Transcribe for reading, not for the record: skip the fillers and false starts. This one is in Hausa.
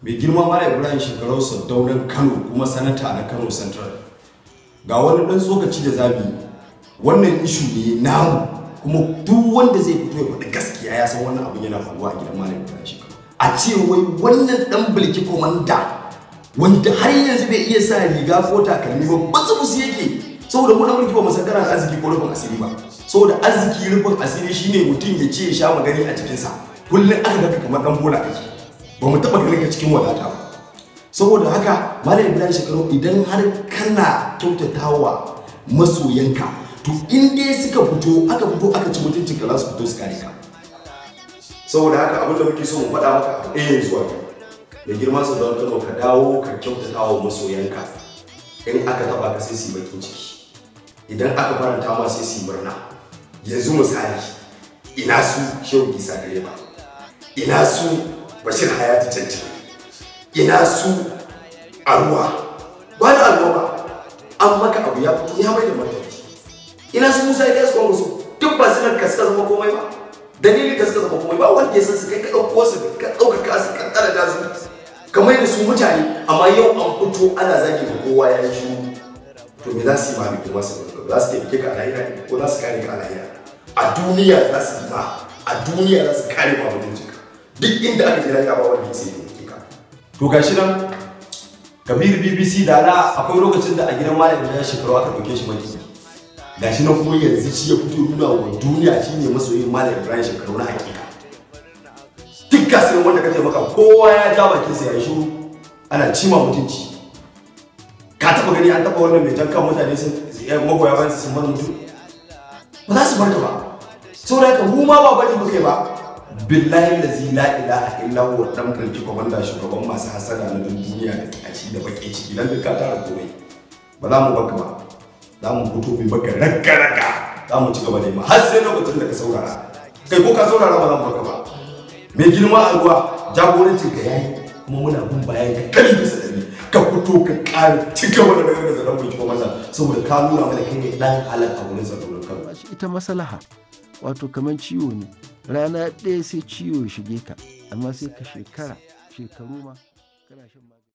mai girma Malan Ibrahim shekarau Sardaunan Kano kuma sanata na Kano Central. Ga wani dan tsokaci da zabi wannan ishu ne namu kuma duk wanda zai fito ya faɗi gaskiya ya san wannan abin yana faruwa a gidan Malan Ibrahim shekarau. A ce wai wannan dan bilki kwamanda wanda har yanzu bai iya sa riga ko takalmi ba basu yake saboda mu dan bilki ba mu san kana arziki ko rufin asiri ba. Saboda arziki rufin asiri shine mutum ya ce ya sha magani a cikin sa. Kullum aka ga kamar dan bola kake. Ba mu taba ganin ka cikin wadata ba. Saboda haka Malan Ibrahim shekarau idan har kana kyautatawa masoyanka to in dai suka fito aka ci mutuncin ka za su fito su kare ka. Saboda haka abin da muke so mu faɗa maka abu ɗaya zuwa mai girma su don Kano ka dawo ka kyautatawa masoyanka. In aka taba ka sai su yi bakin ciki, idan aka faranta ma sai su yi murna. Yanzu misali ina su Shehu Isa Direba, ina su Bashir Hayatu Cancan, ina su Arwa, ba da Arwa ba, an maka abu ya fito ya mai da martani. Ina su Musa Ilyas Kwankwaso, duk ba su nan ka suka zama komai ba, dalilin ka suka zama komai ba wanda ya san su kai ka ɗauko su ka ɗaukaka su ka tsara da su kamar da su mutane, amma yau an fito ana zagi da kowa ya yi shiru. To me za su yi ma mai girma su za su taimake ka a lahira ko za su kare ka a lahira? A duniya za su yi ma, a duniya za su kare ma mutuncinka. Duk inda aka jira ya ba wanda ya sai taimake ka. To gashi nan Kabir BBC da na akwai lokacin da a gidan Malan Ibrahim shekarau aka ɗauke shi maki. Gashi nan kuma yanzu shi ya fito nuna wa duniya shine masoyin Malan Ibrahim shekarau na hakika. Duk gasar wanda ka taimaka kowa ya ja bakinsa ya yi shiru ana cima mutunci. Ka taɓa gani an taɓa wannan mai jan kan mutane sun magoya bayan sun bar mutum? Ba za su bar ba. Saboda haka mu ma ba bari muke ba. Billahi lazi la ilaha illa huwa dan bilki kwamanda shugaban masu hasada na duniya da kaci da bakin ciki dan ka tara komai. Ba za mu baka ba. Za mu fito mu baka rakka za mu ci gaba da ma har sai lokacin da ka saurara. Kai ko ka saurara ba za mu baka ba. Mai girma a ruwa jagorancin ka yayi kuma muna bin bayan ka kari bisa dare. Ka fito ka ƙara cika wani daga zaran bilki kwamanda saboda ka nuna mana kai ne dan halaka wurin Sardaunan Kano. Ita maslaha wato kaman ciwo ne, rana ɗaya sai ciwo ya shige ka amma sai ka shekaru ma kana shan magani.